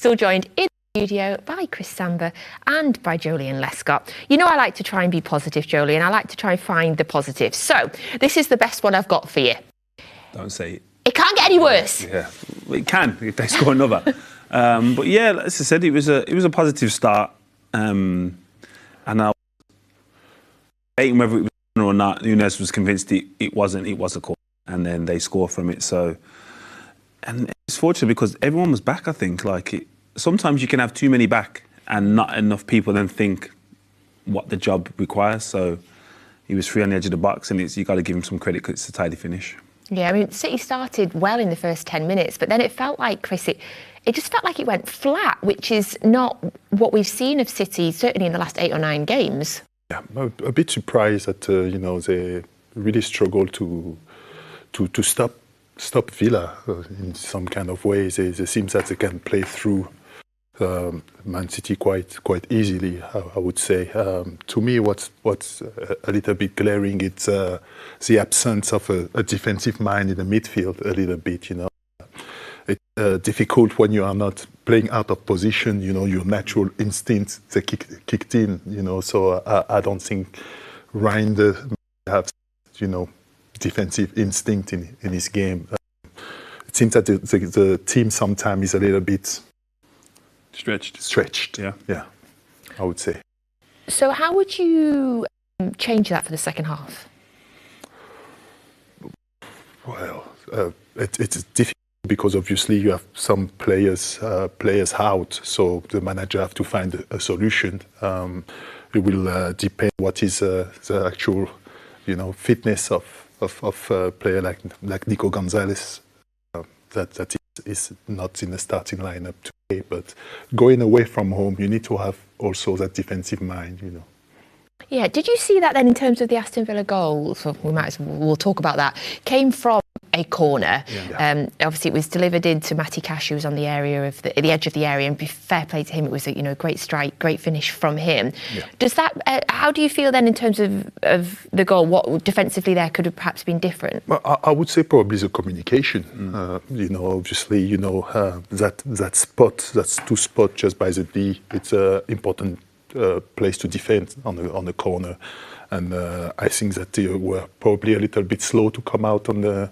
Still joined in the studio by Chris Samba and by Joleon Lescott. You know I like to try and be positive, Joleon. I like to try and find the positive. So, this is the best one I've got for you. Don't say it. It can't get any worse. Yeah, it can if they score another. But yeah, as I said, it was a positive start. And I was debating whether it was or not. Nunes was convinced it wasn't. It was a corner, and then they score from it. So, and it's fortunate because everyone was back. I think sometimes you can have too many back, and not enough people then think what the job requires. So he was free on the edge of the box, and you got to give him some credit because it's a tidy finish. Yeah, I mean, City started well in the first 10 minutes, but then it felt like, Chris, it just felt like it went flat, which is not what we've seen of City, certainly in the last 8 or 9 games. Yeah, I'm a bit surprised that they really struggled to stop Villa in some kind of ways. It seems that they can play through Man City quite easily, I would say. To me, what's a little bit glaring, it's the absence of a defensive mind in the midfield a little bit. It's difficult when you are not playing out of position. Your natural instincts they kicked in. So I don't think Reinders has defensive instinct in his game. It seems that the team sometimes is a little bit stretched. Yeah, I would say. So how would you change that for the second half? Well, it's difficult because obviously you have some players out, so the manager have to find a solution. It will depend what is the actual fitness of a player like Nico Gonzalez that is not in the starting lineup today. But going away from home, you need to have also that defensive mind. Yeah, did you see that then in terms of the Aston Villa goal? So we'll talk about that. Came from a corner. Yeah. Obviously, it was delivered into Matty Cash, who was on the area of the edge of the area, and fair play to him. It was a great strike, great finish from him. Yeah. Does that? How do you feel then in terms of the goal? What defensively there could have perhaps been different? Well, I would say probably the communication. Obviously, that spot, that's 2 spots just by the D. It's an important place to defend on the corner, and I think that they were probably a little bit slow to come out on the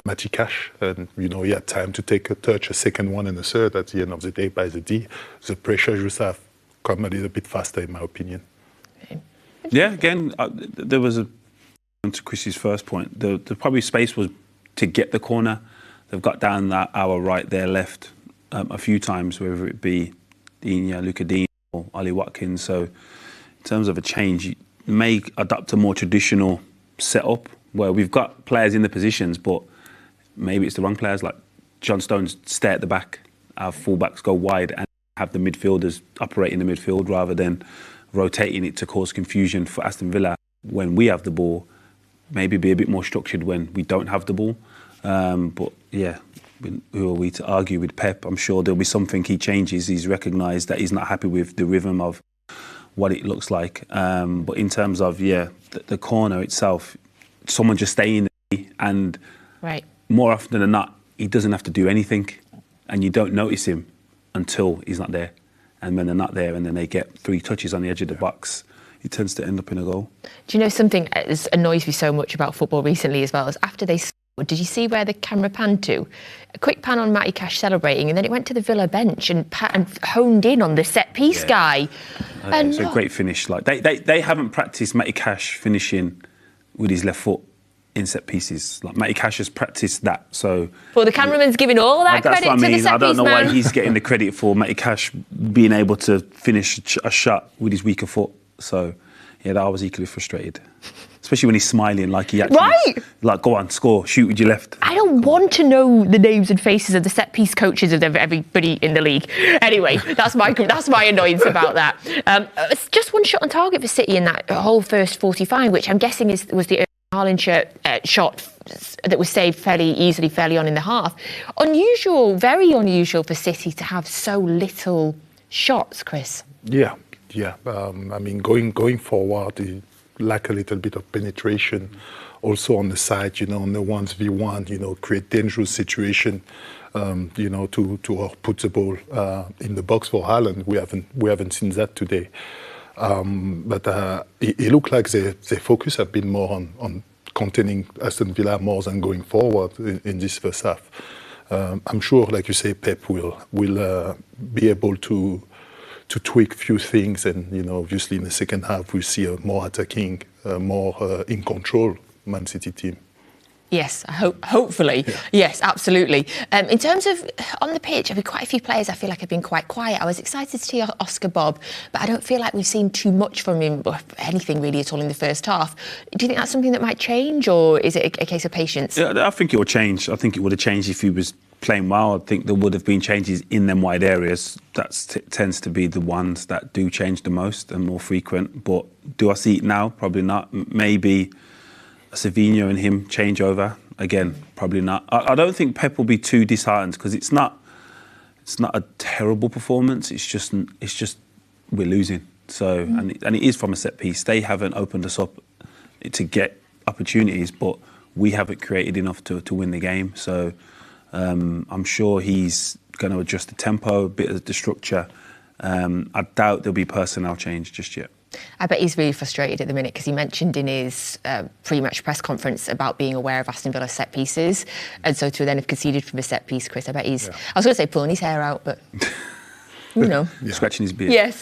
Matty Cash, and he had time to take a touch, a second one and a third at the end of the day by the D. The pressure just have come a little bit faster, in my opinion. Yeah, again, there was to Chris's first point. The probably space was to get the corner. They've got down that our right, their left a few times, whether it be Luca Dean or Ollie Watkins. So in terms of a change, you may adopt a more traditional setup where we've got players in the positions, but maybe it's the wrong players. Like John Stones stay at the back, our fullbacks go wide, and have the midfielders operate in the midfield rather than rotating it to cause confusion for Aston Villa when we have the ball. Maybe be a bit more structured when we don't have the ball. But yeah, who are we to argue with Pep? I'm sure there'll be something he changes. He's recognised that he's not happy with the rhythm of what it looks like. But in terms of the corner itself, someone just staying there, and more often than not, he doesn't have to do anything, and you don't notice him until he's not there. And when they're not there, and then they get 3 touches on the edge of the box, he tends to end up in a goal. Do you know something that annoys me so much about football recently as well? Is after they scored, did you see where the camera panned to? A quick pan on Matty Cash celebrating, and then it went to the Villa bench and honed in on the set-piece guy. It's a great finish. Like they haven't practiced Matty Cash finishing with his left foot in set pieces. Like Matty Cash has practiced that. So well, the cameraman's giving all that credit to the set piece man. I don't know why he's getting the credit for Matty Cash being able to finish a shot with his weaker foot. So yeah, I was equally frustrated. Especially when he's smiling like he actually... Like, go on, score, shoot with your left. I don't want to know the names and faces of the set-piece coaches of everybody in the league. Anyway, that's my annoyance about that. It's just 1 shot on target for City in that whole first 45, which I'm guessing was the Haaland shot that was saved fairly easily, fairly on in the half. Unusual, very unusual for City to have so little shots, Chris. Yeah. I mean, going forward, they lack a little bit of penetration. Also on the side, on the 1v1, create dangerous situation. to put the ball in the box for Haaland. We haven't seen that today. But it looked like their focus have been more on containing Aston Villa more than going forward in this first half. I'm sure, like you say, Pep will be able to tweak a few things, and obviously in the second half we'll see a more attacking, more in control Man City team. Yes, hopefully. Yeah. Yes, absolutely. In terms of on the pitch, I mean, quite a few players I feel like have been quite quiet. I was excited to see Oscar Bob, but I don't feel like we've seen too much from him, or anything really at all in the first half. Do you think that's something that might change, or is it a case of patience? Yeah, I think it will change. I think it would have changed if he was playing well. I think there would have been changes in them wide areas. That tends to be the ones that do change the most and more frequent. But do I see it now? Probably not. Maybe Savinho and him change over again. Probably not. I don't think Pep will be too disheartened, because it's not a terrible performance. It's just we're losing. So and it is from a set piece. They haven't opened us up to get opportunities, but we haven't created enough to win the game. So I'm sure he's going to adjust the tempo, a bit of the structure. I doubt there'll be personnel change just yet. I bet he's really frustrated at the minute, because he mentioned in his pre-match press conference about being aware of Aston Villa's set pieces, and so to then have conceded from a set piece, Chris, I bet he's, I was going to say pulling his hair out, but scratching his beard. Yes.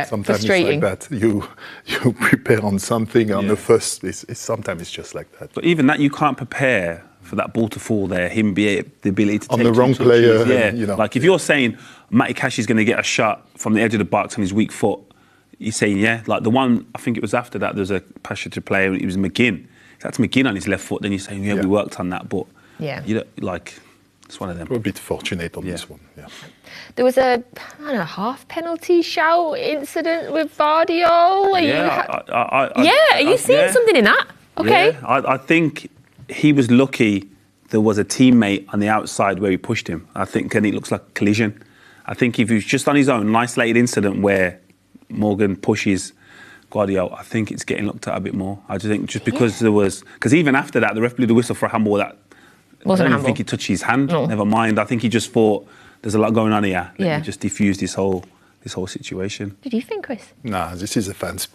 Sometimes frustrating. It's like that. You prepare on something on the first. Sometimes it's just like that. But even that, you can't prepare for that ball to fall there. Him be the ability to on take the wrong player. Yeah, like if you're saying Matty Cash is going to get a shot from the edge of the box on his weak foot, you're saying like the one, I think it was after that, there was a passage to play. It was McGinn. That's McGinn on his left foot. Then you're saying we worked on that, but it's one of them. We're a bit fortunate on this one. Yeah. There was a half penalty shout incident with Vardiol. Are you seeing something in that? Okay. Yeah, I think he was lucky there was a teammate on the outside where he pushed him. I think, and it looks like a collision. I think if he was just on his own, an isolated incident where Morgan pushes Guardiola, I think it's getting looked at a bit more. I just think because there was, because even after that, the ref blew the whistle for a handball that wasn't I don't think he touched his hand. No. Never mind. I think he just thought there's a lot going on here. He just diffused this whole situation. What did you think, Chris? Nah, this is a fans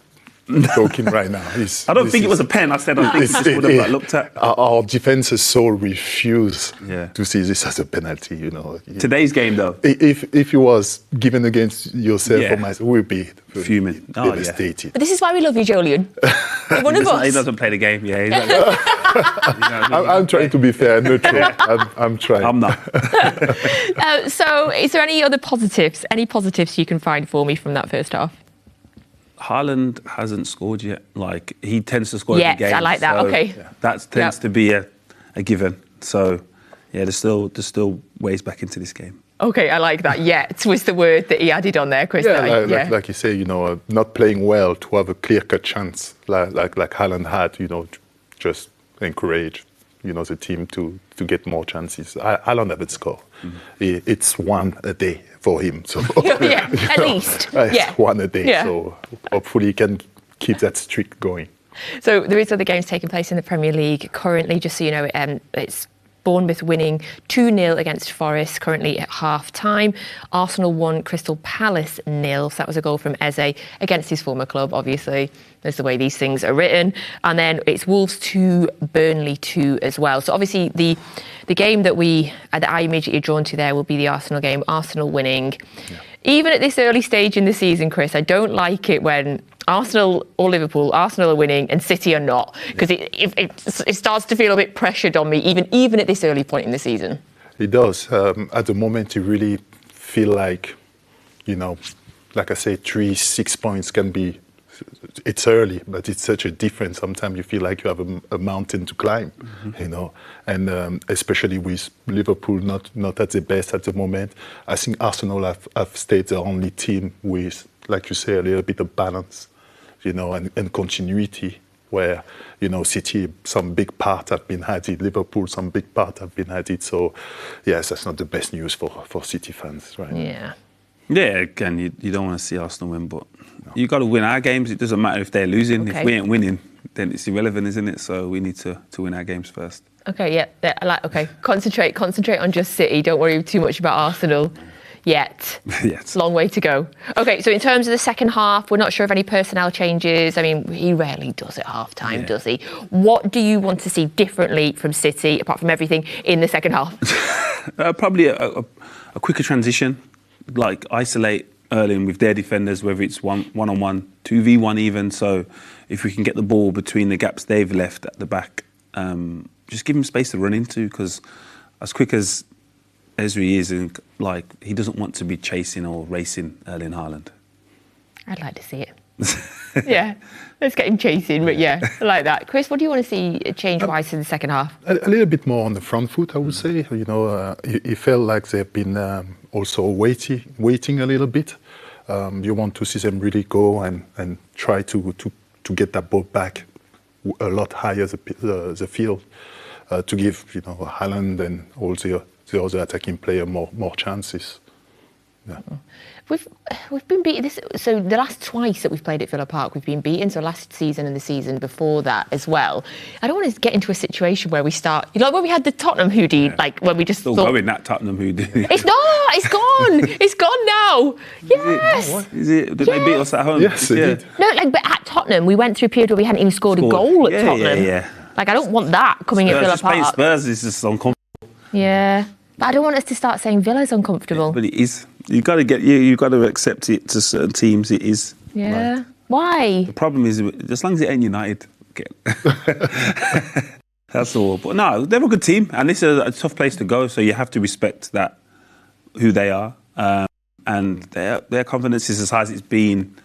talking right now. I don't think it was a pen. I said I think it would have looked at. Our defences so refuse to see this as a penalty. Today's game, though, if it was given against yourself or myself, we'd be fuming, devastated. But this is why we love you, Joleon. One of us. He doesn't play the game. I'm trying to be fair and neutral. I'm trying. I'm not. So, is there any other positives? Any positives you can find for me from that first half? Haaland hasn't scored yet. Like, he tends to score every game. Yes, I like that. So okay. That tends to be a given. So, there's still ways back into this game. Okay, I like that. Yet was the word that he added on there, Chris. Like you say, not playing well to have a clear-cut chance, like Haaland had, just encourage, the team to get more chances. Haaland haven't scored. Mm-hmm. It's one a day for him. So at least. It's one a day. Yeah. So hopefully he can keep that streak going. So there is other games taking place in the Premier League currently. Just so you know, it's Bournemouth winning 2-0 against Forest, currently at half-time. Arsenal won Crystal Palace 0. So that was a goal from Eze against his former club, obviously. That's the way these things are written. And then it's Wolves 2, Burnley 2 as well. So obviously the game that I immediately drawn to there will be the Arsenal game. Arsenal winning. Yeah. Even at this early stage in the season, Chris, I don't like it when Arsenal or Liverpool, Arsenal are winning and City are not, because it starts to feel a bit pressured on me, even at this early point in the season. It does. At the moment, you really feel like, like I say, 3-6 points can be. It's early, but it's such a difference. Sometimes you feel like you have a mountain to climb, and especially with Liverpool not at the best at the moment. I think Arsenal have stayed the only team with, like you say, a little bit of balance, and continuity, where, City, some big part have been added, Liverpool, some big part have been added. So, yes, that's not the best news for City fans, right? Yeah. Yeah, again, you don't want to see Arsenal win, but you got to win our games. It doesn't matter if they're losing. Okay. If we ain't winning, then it's irrelevant, isn't it? So we need to win our games first. Okay, yeah. Okay, concentrate on just City. Don't worry too much about Arsenal yet. Yes. Long way to go. Okay, so in terms of the second half, we're not sure of any personnel changes. I mean, he rarely does at half-time, does he? What do you want to see differently from City, apart from everything, in the second half? Probably a quicker transition, like isolate early with their defenders, whether it's one-on-one, 2v1 even. So if we can get the ball between the gaps they've left at the back, just give him space to run into, because as quick as Ezri is, and like, he doesn't want to be chasing or racing Erling Haaland. I'd like to see it. Yeah, let's get him chasing, but yeah, I like that. Chris, what do you want to see change-wise in the second half? A little bit more on the front foot, I would say. You know, it felt like they've been also waiting a little bit. You want to see them really go and try to get that ball back a lot higher the field, to give, you know, Haaland and all the other attacking player more chances. Yeah. We've been beaten so the last twice that we've played at Villa Park, we've been beaten. So last season and the season before that as well. I don't want to get into a situation where we start, you know, like when we had the Tottenham hoodie, like when we just Still thought, going, that Tottenham hoodie. it's not, it's gone, it's gone now. Yes. Is it? Did they beat us at home? Yes, they did. No, like, but at Tottenham, we went through a period where we hadn't even scored a goal at Tottenham. Yeah. Like, I don't want that coming at Villa Just playing Park. Spurs is just uncomfortable. Yeah. But I don't want us to start saying Villa's uncomfortable. But it is. You got to accept it. To certain teams, it is. Yeah. Like, why? the problem is, as long as it ain't United, that's all. But no, they're a good team, and this is a tough place to go. So you have to respect that, who they are, and their confidence is as high as it's been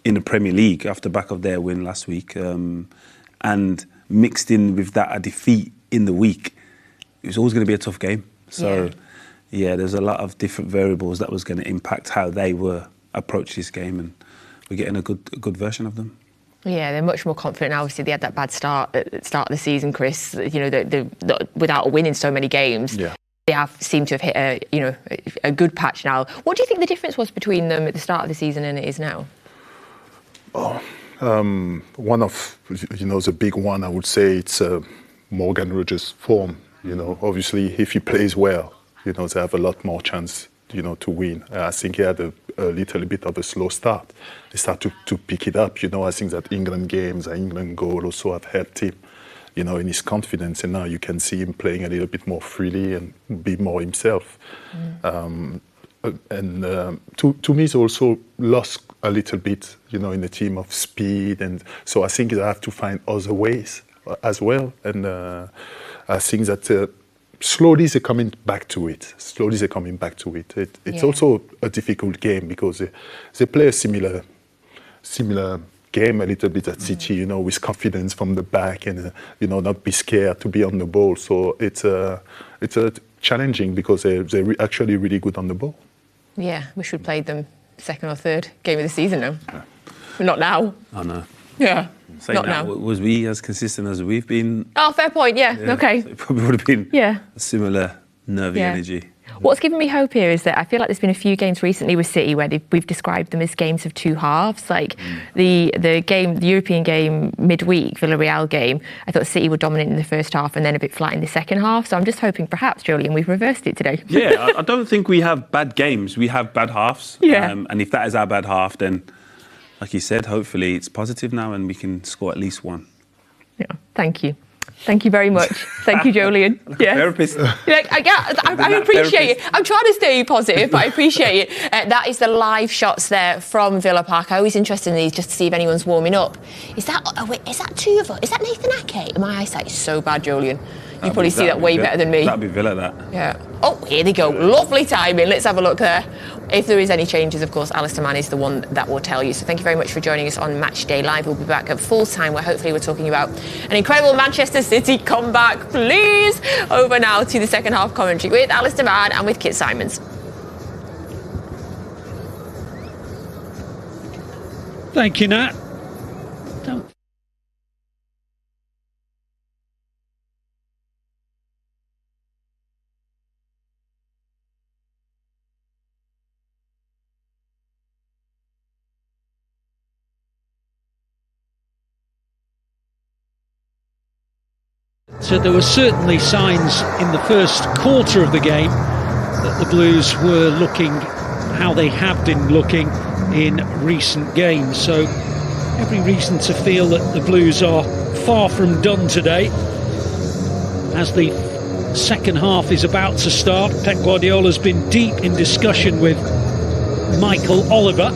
in the Premier League after the back of their win last week, and mixed in with that a defeat in the week. It was always going to be a tough game. So, yeah, there's a lot of different variables that was going to impact how they were approach this game, and we're getting a good version of them. Yeah, they're much more confident now. Obviously, they had that bad start at the start of the season, Chris. You know, they without a win in so many games. Yeah. They have seemed to have hit a good patch now. What do you think the difference was between them at the start of the season and it is now? One of, you know, the big one, I would say it's Morgan Rogers' form. You know, obviously, if he plays well, you know, they have a lot more chance, you know, to win. I think he had a little bit of a slow start. He started to pick it up. You know, I think that England games, England goal also have helped him, you know, in his confidence. And now you can see him playing a little bit more freely and be more himself. To me, he's also lost a little bit, you know, in the team of speed. And so I think they have to find other ways as well. And I think that slowly they're coming back to it. It's also a difficult game because they play a similar game a little bit at City, you know, with confidence from the back and, you know, not be scared to be on the ball. So it's challenging because they're actually really good on the ball. Yeah, we should play them second or third game of the season now. Yeah. But not now. I know. Yeah. Saying not that, now. Was we as consistent as we've been? Oh, fair point, yeah. Okay. So it probably would have been a similar nervy energy. What's given me hope here is that I feel like there's been a few games recently with City where we've described them as games of two halves. Like the European game midweek, Villarreal game, I thought City were dominant in the first half and then a bit flat in the second half. So I'm just hoping perhaps, Joleon, we've reversed it today. Yeah, I don't think we have bad games. We have bad halves. Yeah. And if that is our bad half, then, like you said, hopefully it's positive now and we can score at least one. Yeah, thank you. Thank you very much. Thank you, Joleon. Yeah. Therapist. I appreciate it. I'm trying to stay positive, but I appreciate it. That is the live shots there from Villa Park. I always interested in these just to see if anyone's warming up. Is that two of us? Is that Nathan Ake? My eyesight is so bad, Joleon. You probably see that way better than me. That'd be Villa, that. Yeah. Oh, here they go. Lovely timing. Let's have a look there. If there is any changes, of course, Alistair Mann is the one that will tell you. So thank you very much for joining us on Matchday Live. We'll be back at full time where hopefully we're talking about an incredible Manchester City comeback. Please, over now to the second half commentary with Alistair Mann and with Kit Simons. Thank you, Nat. there were certainly signs in the first quarter of the game that the Blues were looking how they have been looking in recent games. So every reason to feel that the Blues are far from done today. As the second half is about to start, Pep Guardiola's been deep in discussion with Michael Oliver.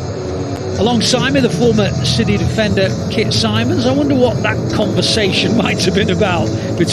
Alongside me, the former City defender Kit Symons. I wonder what that conversation might have been about between